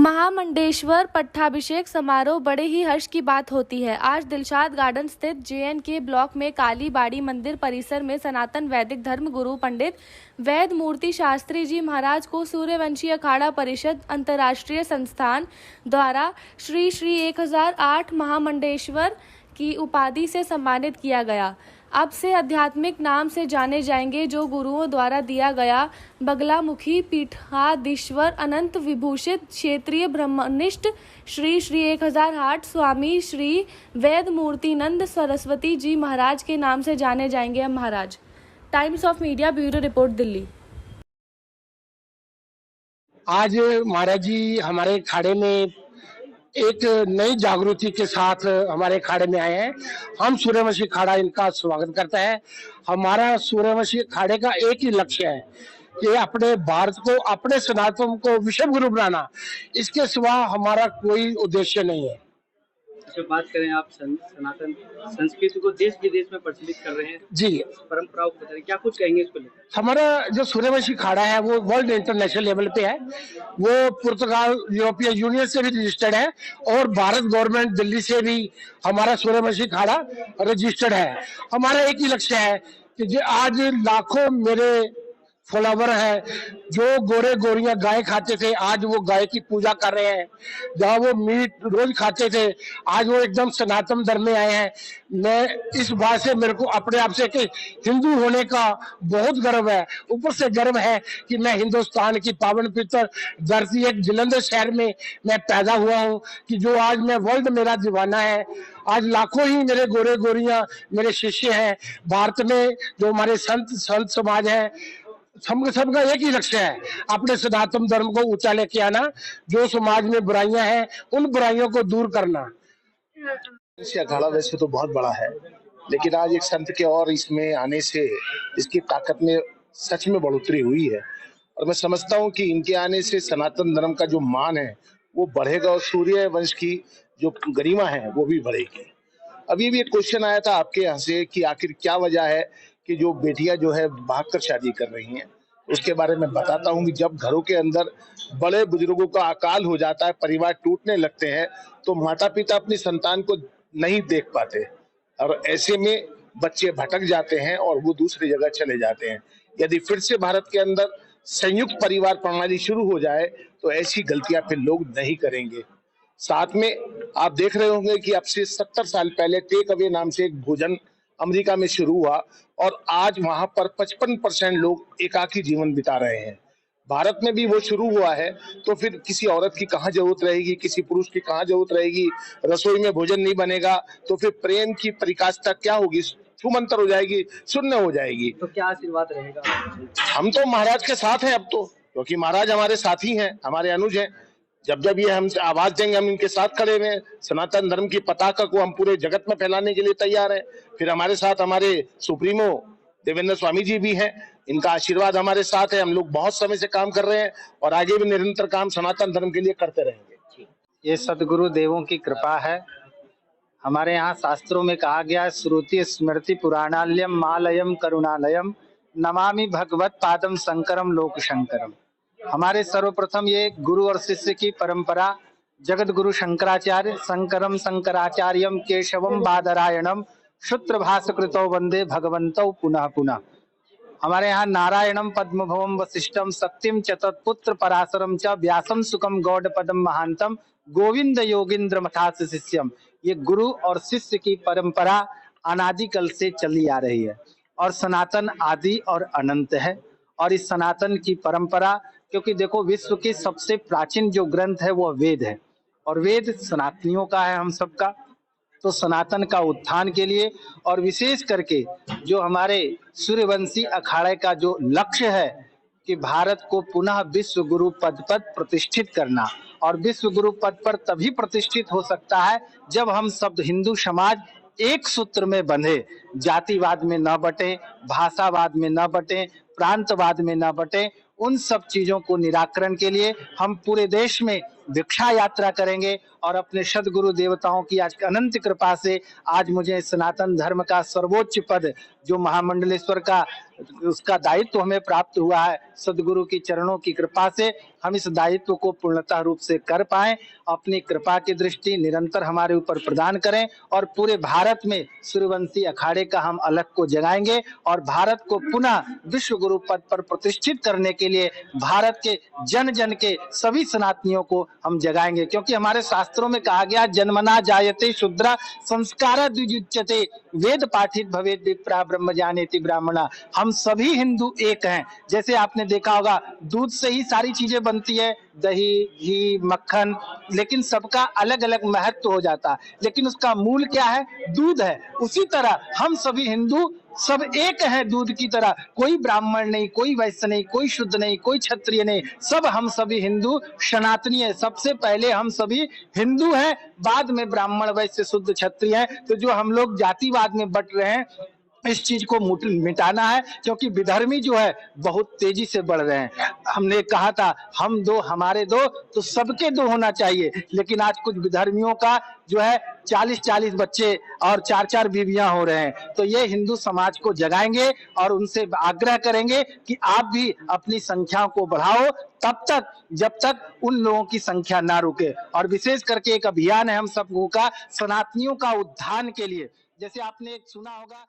महामंडेश्वर पट्टाभिषेक समारोह बड़े ही हर्ष की बात होती है। आज दिलशाद गार्डन स्थित JNK ब्लॉक में काली बाड़ी मंदिर परिसर में सनातन वैदिक धर्म गुरु पंडित वेद मूर्ति शास्त्री जी महाराज को सूर्यवंशी अखाड़ा परिषद अंतर्राष्ट्रीय संस्थान द्वारा श्री 1008 महामंडेश्वर की उपाधि से सम्मानित किया गया। अब से आध्यात्मिक नाम से जाने जाएंगे जो गुरुओं द्वारा दिया गया बगलामुखी पीठाधीश्वर अनंत विभूषित क्षेत्रीय ब्रह्मनिष्ठ श्री 1008 स्वामी श्री वेद मूर्तिनंद सरस्वती जी महाराज के नाम से जाने जाएंगे। अब महाराज। Times of Media bureau report, Delhi. आज महाराज जी हमारे खाड़े में एक नई जागृति के साथ हमारे खाड़े में आए हैं। हम सूर्यवंशी खाड़ा इनका स्वागत करता है। हमारा सूर्यवंशी खाड़े का एक ही लक्ष्य है कि अपने भारत को, अपने सनातन को विश्व गुरु बनाना। इसके सिवा हमारा कोई उद्देश्य नहीं है। बात करें, आप सनातन संस्कृति को देश विदेश में प्रचलित कर रहे हैं जी, परंपराओं को बताइए, क्या कुछ कहेंगे इसको लेकर? हमारा जो सूर्यवंशी खाड़ा है वो वर्ल्ड इंटरनेशनल लेवल पे है। वो पुर्तगाल यूरोपियन यूनियन से भी रजिस्टर्ड है और भारत गवर्नमेंट दिल्ली से भी हमारा सूर्यवंशी खाड़ा रजिस्टर्ड है। हमारा एक ही लक्ष्य है कि आज लाखों मेरे फॉलोवर है जो गोरे गोरियां गाय खाते थे, आज वो गाय की पूजा कर रहे हैं। जहाँ वो मीट रोज खाते थे, आज वो एकदम सनातन धर्म में आए हैं। मैं इस बात से, मेरे को अपने आप से कि हिंदू होने का बहुत गर्व है। ऊपर से गर्व है कि मैं हिंदुस्तान की पावन पवित्र धरती एक जलंधर शहर में मैं पैदा हुआ हूँ, कि जो आज मैं वर्ल्ड मेरा दीवाना है। आज लाखों ही मेरे गोरे गोरियां मेरे शिष्य हैं। भारत में जो हमारे संत समाज है, सबका एक ही लक्ष्य है, अपने सनातन धर्म को ऊंचा लेके आना। जो समाज में बुराइयां हैं उन बुराइयों को दूर करना। अखाड़ा वैसे तो बहुत बड़ा है, लेकिन आज एक संत के और इसमें आने से इसकी ताकत में सच में बढ़ोतरी हुई है। और मैं समझता हूँ कि इनके आने से सनातन धर्म का जो मान है वो बढ़ेगा और सूर्य वंश की जो गरिमा है वो भी बढ़ेगी। अभी भी एक क्वेश्चन आया था आपके यहाँ से कि आखिर क्या वजह है कि जो बेटियां जो है भागकर शादी कर रही हैं। उसके बारे में बताता हूँ कि जब घरों के अंदर बड़े बुजुर्गों का अकाल हो जाता है, परिवार टूटने लगते हैं, तो माता पिता अपनी संतान को नहीं देख पाते और ऐसे में बच्चे भटक जाते हैं और वो दूसरी जगह चले जाते हैं। यदि फिर से भारत के अंदर संयुक्त परिवार प्रणाली शुरू हो जाए तो ऐसी गलतियां फिर लोग नहीं करेंगे। साथ में आप देख रहे होंगे कि अब से 70 साल पहले टेक अवे नाम से एक भोजन अमेरिका में शुरू हुआ और आज वहां पर 55% लोग एकाकी जीवन बिता रहे हैं। भारत में भी वो शुरू हुआ है, तो फिर किसी औरत की कहाँ जरूरत रहेगी, किसी पुरुष की कहाँ जरूरत रहेगी। रसोई में भोजन नहीं बनेगा तो फिर प्रेम की परिकाष्ठा क्या होगी, छूमंतर हो जाएगी, शून्य हो जाएगी। तो क्या आशीर्वाद रहेगा? हम तो महाराज के साथ हैं अब तो, क्योंकि महाराज हमारे साथी हैं, हमारे अनुज हैं। जब जब ये हम आवाज देंगे हम इनके साथ खड़े हैं। सनातन धर्म की पताका को हम पूरे जगत में फैलाने के लिए तैयार हैं। फिर हमारे साथ हमारे सुप्रीमो देवेंद्र स्वामी जी भी हैं, इनका आशीर्वाद हमारे साथ है। हम लोग बहुत समय से काम कर रहे हैं और आगे भी निरंतर काम सनातन धर्म के लिए करते रहेंगे। ये सदगुरु देवों की कृपा है। हमारे यहाँ शास्त्रों में कहा गया है, श्रुति स्मृति पुराणालयम मालयम करुणालयम नमामि भगवत पादम शंकरम लोक शंकरम। हमारे सर्वप्रथम ये गुरु और शिष्य की परंपरा, जगत गुरु शंकराचार्य शंकरम शंकराचार्यम केशवम बादरायणम शुत्र भास्कृतो वंदे भगवंतौ पुनः पुनः। हमारे यहाँ नारायणम पद्मभवम वशिष्ठम सत्यम च तत्पुत्र पराशरम च व्यासम सुखम गौड़ पदम महांतम गोविंद योगिंद्र मथास शिष्यम। ये गुरु और शिष्य की परंपरा अनादिकाल से चली आ रही है और सनातन आदि और अनंत है। और इस सनातन की परंपरा, क्योंकि देखो विश्व के सबसे प्राचीन जो ग्रंथ है वो वेद है और वेद सनातनियों का है, हम सबका। तो सनातन का उत्थान के लिए और विशेष करके जो हमारे सूर्यवंशी अखाड़े का जो लक्ष्य है कि भारत को पुनः विश्व गुरु पद पर प्रतिष्ठित करना, और विश्व गुरु पद पर तभी प्रतिष्ठित हो सकता है जब हम सब हिंदू समाज एक सूत्र में बंधे, जातिवाद में न बटे, भाषावाद में न बटे, प्रांतवाद में न बटे। उन सब चीजों को निराकरण के लिए हम पूरे देश में भिक्षा यात्रा करेंगे और अपने सदगुरु देवताओं की आज अनंत कृपा से आज मुझे सनातन धर्म का सर्वोच्च पद जो महामंडलेश्वर का उसका दायित्व हमें प्राप्त हुआ है, सदगुरु की चरणों की कृपा से हम इस दायित्व को पूर्णतः रूप से कर पाएं। अपनी कृपा की दृष्टि निरंतर हमारे ऊपर प्रदान करें और पूरे भारत में सूर्यवंशी अखाड़े का हम अलग को जगाएंगे और भारत को पुनः विश्व गुरु पद पर प्रतिष्ठित करने के लिए भारत के जन जन के सभी सनातनियों को हम जगाएंगे, क्योंकि हमारे शास्त्रों में कहा गया जन्मना जायते शूद्रा संस्कार द्विजुच्यते वेद पाठित भवेद विप्रा ब्रह्म जानेति ब्राह्मणा। हम सभी हिंदू एक हैं। जैसे आपने देखा होगा दूध से ही सारी चीजें बनती है, दही घी मक्खन, लेकिन सबका अलग अलग महत्व हो जाता है, लेकिन उसका मूल क्या है? दूध है। उसी तरह हम सभी हिंदू सब एक हैं दूध की तरह। कोई ब्राह्मण नहीं, कोई वैश्य नहीं, कोई शुद्ध नहीं, कोई क्षत्रिय नहीं, सब हम सभी हिंदू सनातनी है। सबसे पहले हम सभी हिंदू हैं, बाद में ब्राह्मण वैश्य शुद्ध क्षत्रिय हैं। तो जो हम लोग जातिवाद में बट रहे हैं इस चीज को मिटाना है, क्योंकि विधर्मी जो है बहुत तेजी से बढ़ रहे हैं। हमने कहा था हम दो हमारे दो, तो सबके दो होना चाहिए, लेकिन आज कुछ विधर्मियों का जो है 40-40 बच्चे और 4-4 बीवियां हो रहे हैं। तो ये हिंदू समाज को जगाएंगे और उनसे आग्रह करेंगे कि आप भी अपनी संख्या को बढ़ाओ तब तक जब तक उन लोगों की संख्या ना रुके। और विशेष करके एक अभियान है हम सबको का सनातनियों का उत्थान के लिए। जैसे आपने एक सुना होगा